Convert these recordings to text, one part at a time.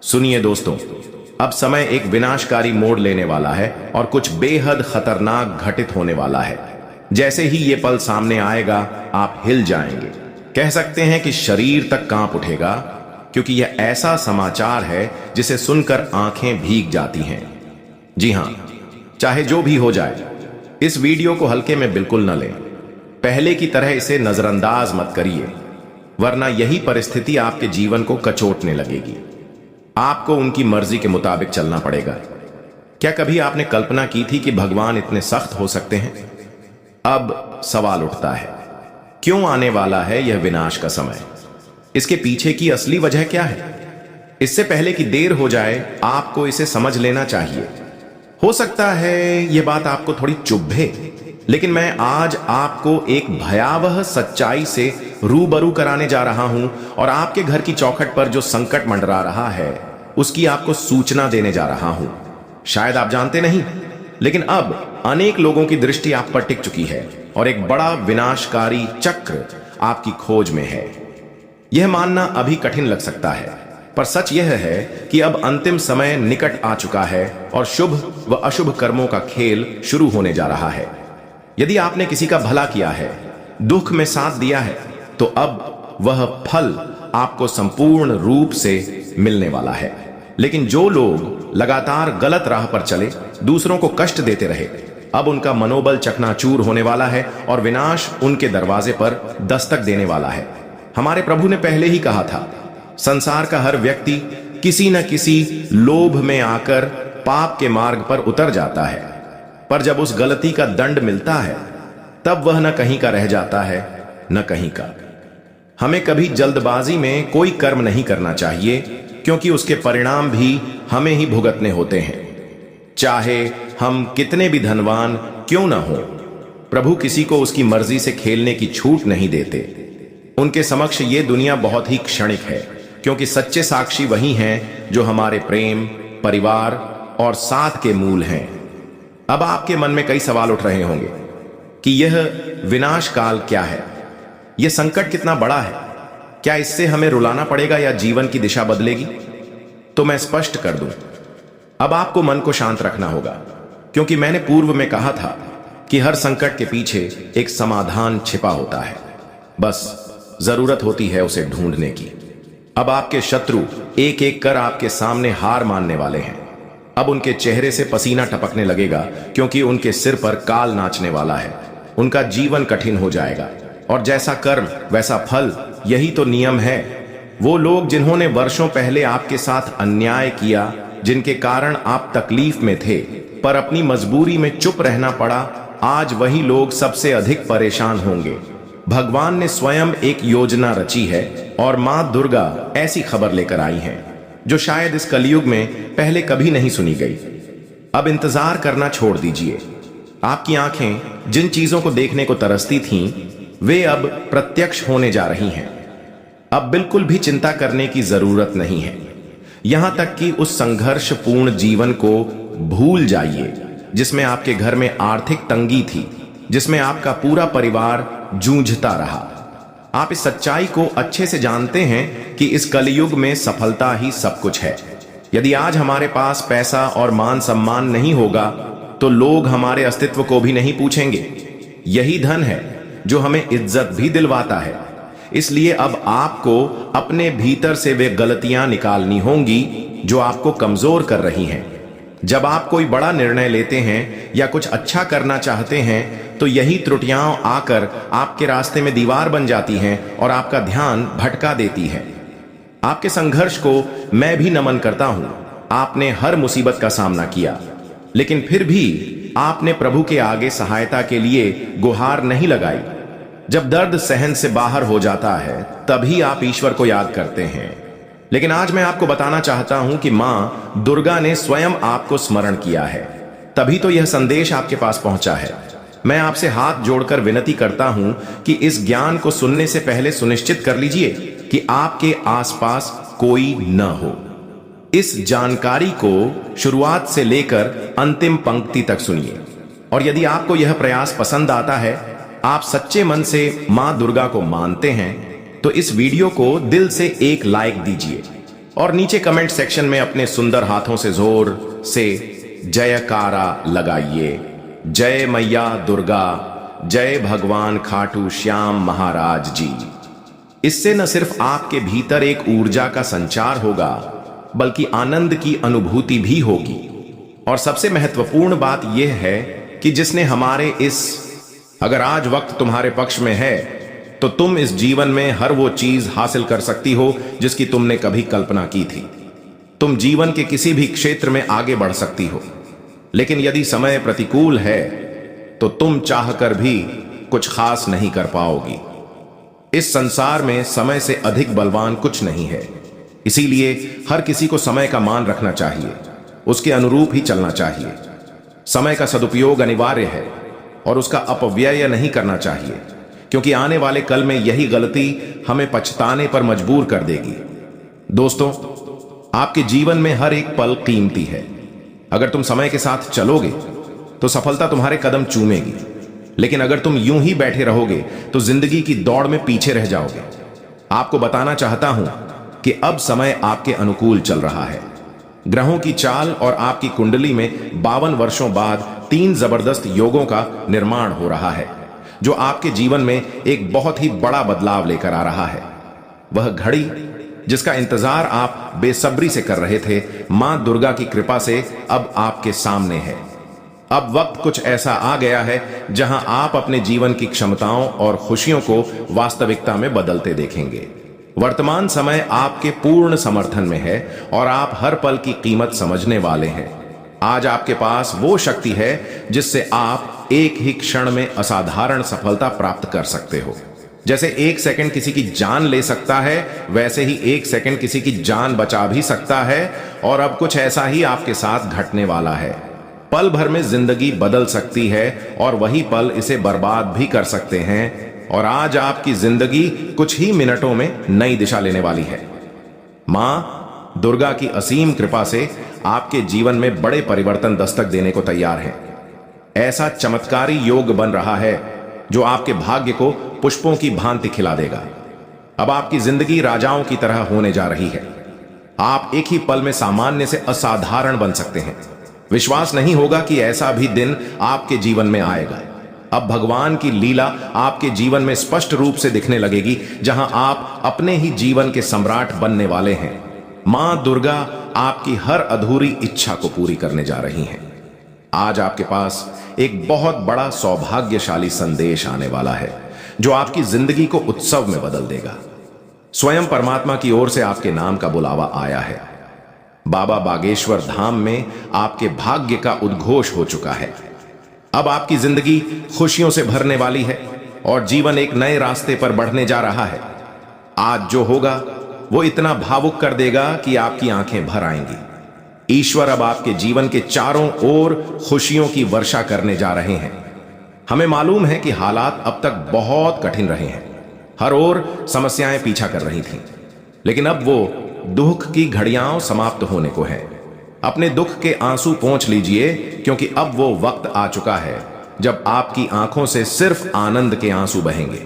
सुनिए दोस्तों, अब समय एक विनाशकारी मोड़ लेने वाला है और कुछ बेहद खतरनाक घटित होने वाला है। जैसे ही ये पल सामने आएगा, आप हिल जाएंगे। कह सकते हैं कि शरीर तक कांप उठेगा, क्योंकि यह ऐसा समाचार है जिसे सुनकर आंखें भीग जाती हैं। जी हां, चाहे जो भी हो जाए, इस वीडियो को हल्के में बिल्कुल न लें। पहले की तरह इसे नजरअंदाज मत करिए, वरना यही परिस्थिति आपके जीवन को कचोटने लगेगी। आपको उनकी मर्जी के मुताबिक चलना पड़ेगा। क्या कभी आपने कल्पना की थी कि भगवान इतने सख्त हो सकते हैं? अब सवाल उठता है, क्यों आने वाला है यह विनाश का समय? इसके पीछे की असली वजह क्या है? इससे पहले कि देर हो जाए, आपको इसे समझ लेना चाहिए। हो सकता है यह बात आपको थोड़ी चुभे, लेकिन मैं आज आपको एक भयावह सच्चाई से रूबरू कराने जा रहा हूं और आपके घर की चौखट पर जो संकट मंडरा रहा है, उसकी आपको सूचना देने जा रहा हूं। शायद आप जानते नहीं, लेकिन अब अनेक लोगों की दृष्टि आप पर टिक चुकी है और एक बड़ा विनाशकारी चक्र आपकी खोज में है। यह मानना अभी कठिन लग सकता है, पर सच यह है कि अब अंतिम समय निकट आ चुका है और शुभ व अशुभ कर्मों का खेल शुरू होने जा रहा है। यदि आपने किसी का भला किया है, दुख में साथ दिया है, तो अब वह फल आपको संपूर्ण रूप से मिलने वाला है। लेकिन जो लोग लगातार गलत राह पर चले, दूसरों को कष्ट देते रहे, अब उनका मनोबल चकनाचूर होने वाला है और विनाश उनके दरवाजे पर दस्तक देने वाला है। हमारे प्रभु ने पहले ही कहा था, संसार का हर व्यक्ति किसी न किसी लोभ में आकर पाप के मार्ग पर उतर जाता है, पर जब उस गलती का दंड मिलता है, तब वह न कहीं का रह जाता है, न कहीं का। हमें कभी जल्दबाजी में कोई कर्म नहीं करना चाहिए, क्योंकि उसके परिणाम भी हमें ही भुगतने होते हैं, चाहे हम कितने भी धनवान क्यों न हो। प्रभु किसी को उसकी मर्जी से खेलने की छूट नहीं देते। उनके समक्ष ये दुनिया बहुत ही क्षणिक है, क्योंकि सच्चे साक्षी वही हैं जो हमारे प्रेम, परिवार और साथ के मूल हैं। अब आपके मन में कई सवाल उठ रहे होंगे कि यह विनाश काल क्या है, यह संकट कितना बड़ा है, क्या इससे हमें रुलाना पड़ेगा या जीवन की दिशा बदलेगी? तो मैं स्पष्ट कर दूं, अब आपको मन को शांत रखना होगा, क्योंकि मैंने पूर्व में कहा था कि हर संकट के पीछे एक समाधान छिपा होता है, बस जरूरत होती है उसे ढूंढने की। अब आपके शत्रु एक एक कर आपके सामने हार मानने वाले हैं। अब उनके चेहरे से पसीना टपकने लगेगा, क्योंकि उनके सिर पर काल नाचने वाला है। उनका जीवन कठिन हो जाएगा, और जैसा कर्म वैसा फल, यही तो नियम है। वो लोग जिन्होंने वर्षों पहले आपके साथ अन्याय किया, जिनके कारण आप तकलीफ में थे, पर अपनी मजबूरी में चुप रहना पड़ा, आज वही लोग सबसे अधिक परेशान होंगे। भगवान ने स्वयं एक योजना रची है और मां दुर्गा ऐसी खबर लेकर आई है जो शायद इस कलयुग में पहले कभी नहीं सुनी गई। अब इंतजार करना छोड़ दीजिए। आपकी आंखें जिन चीजों को देखने को तरसती थीं, वे अब प्रत्यक्ष होने जा रही हैं। अब बिल्कुल भी चिंता करने की जरूरत नहीं है। यहां तक कि उस संघर्षपूर्ण जीवन को भूल जाइए जिसमें आपके घर में आर्थिक तंगी थी, जिसमें आपका पूरा परिवार जूझता रहा। आप इस सच्चाई को अच्छे से जानते हैं कि इस कलयुग में सफलता ही सब कुछ है। यदि आज हमारे पास पैसा और मान सम्मान नहीं होगा, तो लोग हमारे अस्तित्व को भी नहीं पूछेंगे। यही धन है जो हमें इज्जत भी दिलवाता है। इसलिए अब आपको अपने भीतर से वे गलतियां निकालनी होंगी जो आपको कमजोर कर रही हैं। जब आप कोई बड़ा निर्णय लेते हैं या कुछ अच्छा करना चाहते हैं, तो यही त्रुटियां आकर आपके रास्ते में दीवार बन जाती हैं और आपका ध्यान भटका देती है। आपके संघर्ष को मैं भी नमन करता हूं। आपने हर मुसीबत का सामना किया, लेकिन फिर भी आपने प्रभु के आगे सहायता के लिए गुहार नहीं लगाई। जब दर्द सहन से बाहर हो जाता है, तभी आप ईश्वर को याद करते हैं। लेकिन आज मैं आपको बताना चाहता हूं कि मां दुर्गा ने स्वयं आपको स्मरण किया है, तभी तो यह संदेश आपके पास पहुंचा है। मैं आपसे हाथ जोड़कर विनती करता हूं कि इस ज्ञान को सुनने से पहले सुनिश्चित कर लीजिए कि आपके आसपास कोई न हो। इस जानकारी को शुरुआत से लेकर अंतिम पंक्ति तक सुनिए, और यदि आपको यह प्रयास पसंद आता है, आप सच्चे मन से मां दुर्गा को मानते हैं, तो इस वीडियो को दिल से एक लाइक दीजिए और नीचे कमेंट सेक्शन में अपने सुंदर हाथों से जोर से जयकारा लगाइए। जय मैया दुर्गा, जय भगवान खाटू श्याम महाराज जी। इससे न सिर्फ आपके भीतर एक ऊर्जा का संचार होगा, बल्कि आनंद की अनुभूति भी होगी। और सबसे महत्वपूर्ण बात यह है कि जिसने हमारे अगर आज वक्त तुम्हारे पक्ष में है, तो तुम इस जीवन में हर वो चीज हासिल कर सकती हो जिसकी तुमने कभी कल्पना की थी। तुम जीवन के किसी भी क्षेत्र में आगे बढ़ सकती हो, लेकिन यदि समय प्रतिकूल है तो तुम चाहकर भी कुछ खास नहीं कर पाओगी। इस संसार में समय से अधिक बलवान कुछ नहीं है, इसीलिए हर किसी को समय का मान रखना चाहिए, उसके अनुरूप ही चलना चाहिए। समय का सदुपयोग अनिवार्य है और उसका अपव्यय नहीं करना चाहिए, क्योंकि आने वाले कल में यही गलती हमें पछताने पर मजबूर कर देगी। दोस्तों, आपके जीवन में हर एक पल कीमती है। अगर तुम समय के साथ चलोगे तो सफलता तुम्हारे कदम चूमेगी, लेकिन अगर तुम यूं ही बैठे रहोगे तो जिंदगी की दौड़ में पीछे रह जाओगे। आपको बताना चाहता हूं कि अब समय आपके अनुकूल चल रहा है। ग्रहों की चाल और आपकी कुंडली में 52 वर्षों बाद 3 जबरदस्त योगों का निर्माण हो रहा है, जो आपके जीवन में एक बहुत ही बड़ा बदलाव लेकर आ रहा है। वह घड़ी जिसका इंतजार आप बेसब्री से कर रहे थे, मां दुर्गा की कृपा से अब आपके सामने है। अब वक्त कुछ ऐसा आ गया है जहां आप अपने जीवन की क्षमताओं और खुशियों को वास्तविकता में बदलते देखेंगे। वर्तमान समय आपके पूर्ण समर्थन में है और आप हर पल की कीमत समझने वाले हैं। आज आपके पास वो शक्ति है जिससे आप एक ही क्षण में असाधारण सफलता प्राप्त कर सकते हो। जैसे 1 सेकंड किसी की जान ले सकता है, वैसे ही 1 सेकंड किसी की जान बचा भी सकता है। और अब कुछ ऐसा ही आपके साथ घटने वाला है। पल भर में जिंदगी बदल सकती है और वही पल इसे बर्बाद भी कर सकते हैं। और आज आपकी जिंदगी कुछ ही मिनटों में नई दिशा लेने वाली है। मां दुर्गा की असीम कृपा से आपके जीवन में बड़े परिवर्तन दस्तक देने को तैयार है। ऐसा चमत्कारी योग बन रहा है जो आपके भाग्य को पुष्पों की भांति खिला देगा। अब आपकी जिंदगी राजाओं की तरह होने जा रही है। आप एक ही पल में सामान्य से असाधारण बन सकते हैं। विश्वास नहीं होगा कि ऐसा भी दिन आपके जीवन में आएगा। अब भगवान की लीला आपके जीवन में स्पष्ट रूप से दिखने लगेगी, जहां आप अपने ही जीवन के सम्राट बनने वाले हैं। मां दुर्गा आपकी हर अधूरी इच्छा को पूरी करने जा रही हैं। आज आपके पास एक बहुत बड़ा सौभाग्यशाली संदेश आने वाला है, जो आपकी जिंदगी को उत्सव में बदल देगा। स्वयं परमात्मा की ओर से आपके नाम का बुलावा आया है। बाबा बागेश्वर धाम में आपके भाग्य का उद्घोष हो चुका है। अब आपकी जिंदगी खुशियों से भरने वाली है और जीवन एक नए रास्ते पर बढ़ने जा रहा है। आज जो होगा वो इतना भावुक कर देगा कि आपकी आंखें भर आएंगी। ईश्वर अब आपके जीवन के चारों ओर खुशियों की वर्षा करने जा रहे हैं। हमें मालूम है कि हालात अब तक बहुत कठिन रहे हैं। हर ओर समस्याएं पीछा कर रही थीं, लेकिन अब वो दुख की घड़ियां समाप्त होने को है। अपने दुख के आंसू पोंछ लीजिए, क्योंकि अब वो वक्त आ चुका है जब आपकी आंखों से सिर्फ आनंद के आंसू बहेंगे।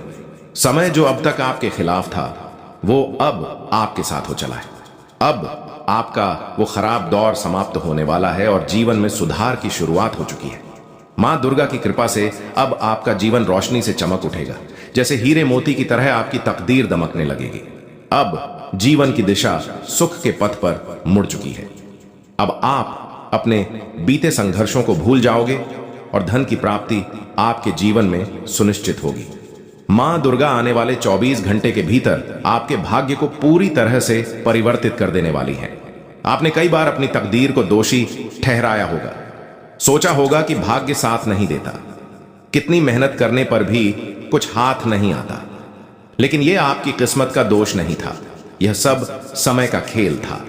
समय जो अब तक आपके खिलाफ था, वो अब आपके साथ हो चला है। अब आपका वो खराब दौर समाप्त होने वाला है और जीवन में सुधार की शुरुआत हो चुकी है। मां दुर्गा की कृपा से अब आपका जीवन रोशनी से चमक उठेगा। जैसे हीरे मोती की तरह आपकी तकदीर दमकने लगेगी। अब जीवन की दिशा सुख के पथ पर मुड़ चुकी है। अब आप अपने बीते संघर्षों को भूल जाओगे और धन की प्राप्ति आपके जीवन में सुनिश्चित होगी। मां दुर्गा आने वाले 24 घंटे के भीतर आपके भाग्य को पूरी तरह से परिवर्तित कर देने वाली है। आपने कई बार अपनी तकदीर को दोषी ठहराया होगा, सोचा होगा कि भाग्य साथ नहीं देता, कितनी मेहनत करने पर भी कुछ हाथ नहीं आता। लेकिन यह आपकी किस्मत का दोष नहीं था, यह सब समय का खेल था।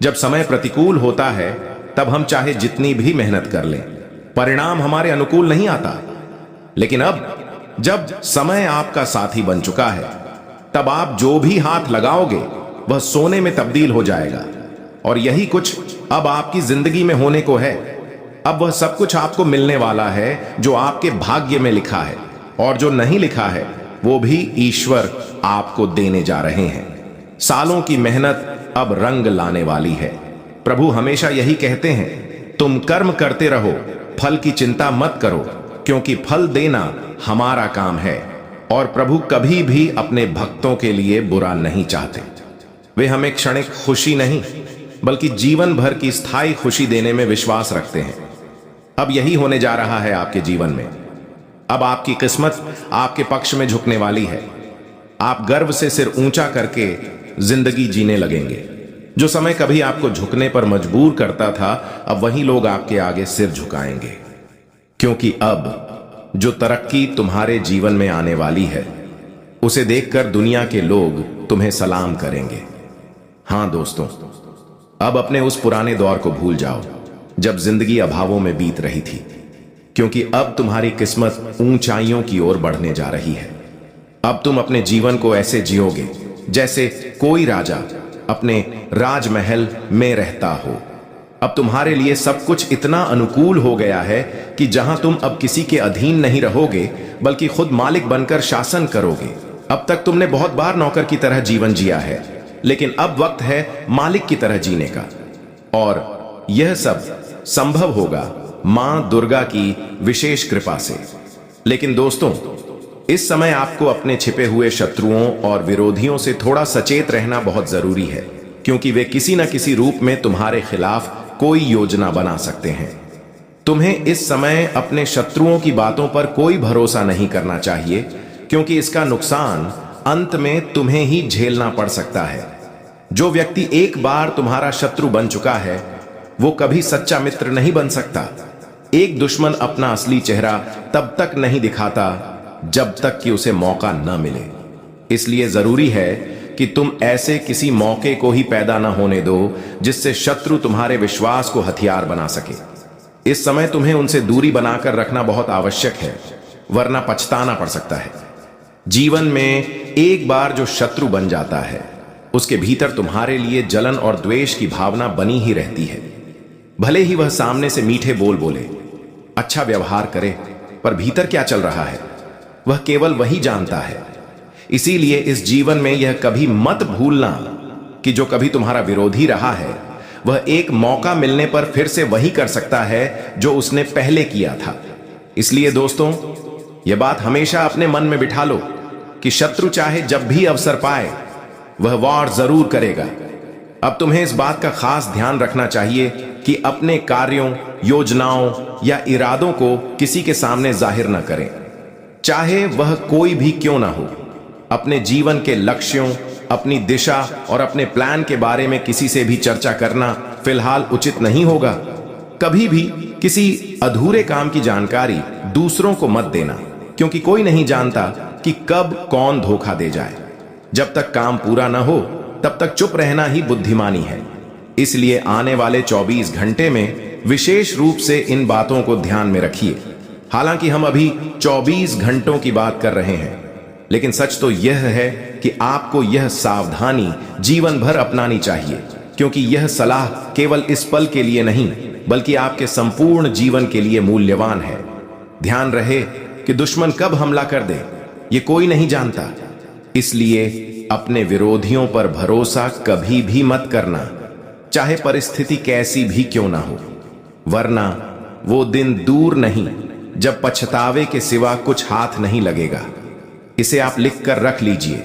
जब समय प्रतिकूल होता है, तब हम चाहे जितनी भी मेहनत कर लें, परिणाम हमारे अनुकूल नहीं आता। लेकिन अब जब समय आपका साथी बन चुका है, तब आप जो भी हाथ लगाओगे वह सोने में तब्दील हो जाएगा। और यही कुछ अब आपकी जिंदगी में होने को है। अब वह सब कुछ आपको मिलने वाला है जो आपके भाग्य में लिखा है, और जो नहीं लिखा है वो भी ईश्वर आपको देने जा रहे हैं। सालों की मेहनत अब रंग लाने वाली है। प्रभु हमेशा यही कहते हैं, तुम कर्म करते रहो, फल की चिंता मत करो, क्योंकि फल देना हमारा काम है। और प्रभु कभी भी अपने भक्तों के लिए बुरा नहीं चाहते। वे हमें क्षणिक खुशी नहीं बल्कि जीवन भर की स्थायी खुशी देने में विश्वास रखते हैं। अब यही होने जा रहा है आपके जीवन में। अब आपकी किस्मत आपके पक्ष में झुकने वाली है। आप गर्व से सिर ऊंचा करके जिंदगी जीने लगेंगे। जो समय कभी आपको झुकने पर मजबूर करता था, अब वही लोग आपके आगे सिर झुकाएंगे, क्योंकि अब जो तरक्की तुम्हारे जीवन में आने वाली है, उसे देखकर दुनिया के लोग तुम्हें सलाम करेंगे। हां दोस्तों, अब अपने उस पुराने दौर को भूल जाओ जब जिंदगी अभावों में बीत रही थी, क्योंकि अब तुम्हारी किस्मत ऊंचाइयों की ओर बढ़ने जा रही है। अब तुम अपने जीवन को ऐसे जियोगे जैसे कोई राजा अपने राजमहल में रहता हो। अब तुम्हारे लिए सब कुछ इतना अनुकूल हो गया है कि जहां तुम अब किसी के अधीन नहीं रहोगे बल्कि खुद मालिक बनकर शासन करोगे। अब तक तुमने बहुत बार नौकर की तरह जीवन जिया है, लेकिन अब वक्त है मालिक की तरह जीने का। और यह सब संभव होगा मां दुर्गा की विशेष कृपा से। लेकिन दोस्तों, इस समय आपको अपने छिपे हुए शत्रुओं और विरोधियों से थोड़ा सचेत रहना बहुत जरूरी है, क्योंकि वे किसी न किसी रूप में तुम्हारे खिलाफ कोई योजना बना सकते हैं। तुम्हें इस समय अपने शत्रुओं की बातों पर कोई भरोसा नहीं करना चाहिए, क्योंकि इसका नुकसान अंत में तुम्हें ही झेलना पड़ सकता है। जो व्यक्ति एक बार तुम्हारा शत्रु बन चुका है, वो कभी सच्चा मित्र नहीं बन सकता। एक दुश्मन अपना असली चेहरा तब तक नहीं दिखाता जब तक कि उसे मौका न मिले। इसलिए जरूरी है कि तुम ऐसे किसी मौके को ही पैदा न होने दो जिससे शत्रु तुम्हारे विश्वास को हथियार बना सके। इस समय तुम्हें उनसे दूरी बनाकर रखना बहुत आवश्यक है, वरना पछताना पड़ सकता है। जीवन में एक बार जो शत्रु बन जाता है, उसके भीतर तुम्हारे लिए जलन और द्वेष की भावना बनी ही रहती है। भले ही वह सामने से मीठे बोल बोले, अच्छा व्यवहार करे, पर भीतर क्या चल रहा है वह केवल वही जानता है। इसीलिए इस जीवन में यह कभी मत भूलना कि जो कभी तुम्हारा विरोधी रहा है, वह एक मौका मिलने पर फिर से वही कर सकता है जो उसने पहले किया था। इसलिए दोस्तों, यह बात हमेशा अपने मन में बिठा लो कि शत्रु चाहे जब भी अवसर पाए वह वार जरूर करेगा। अब तुम्हें इस बात का खास ध्यान रखना चाहिए कि अपने कार्यों, योजनाओं या इरादों को किसी के सामने जाहिर न करें, चाहे वह कोई भी क्यों ना हो। अपने जीवन के लक्ष्यों, अपनी दिशा और अपने प्लान के बारे में किसी से भी चर्चा करना फिलहाल उचित नहीं होगा। कभी भी किसी अधूरे काम की जानकारी दूसरों को मत देना, क्योंकि कोई नहीं जानता कि कब कौन धोखा दे जाए। जब तक काम पूरा न हो तब तक चुप रहना ही बुद्धिमानी है। इसलिए आने वाले 24 घंटे में विशेष रूप से इन बातों को ध्यान में रखिए। हालांकि हम अभी 24 घंटों की बात कर रहे हैं, लेकिन सच तो यह है कि आपको यह सावधानी जीवन भर अपनानी चाहिए, क्योंकि यह सलाह केवल इस पल के लिए नहीं बल्कि आपके संपूर्ण जीवन के लिए मूल्यवान है। ध्यान रहे कि दुश्मन कब हमला कर दे ये कोई नहीं जानता। इसलिए अपने विरोधियों पर भरोसा कभी भी मत करना, चाहे परिस्थिति कैसी भी क्यों ना हो, वरना वो दिन दूर नहीं जब पछतावे के सिवा कुछ हाथ नहीं लगेगा। इसे आप लिख कर रख लीजिए।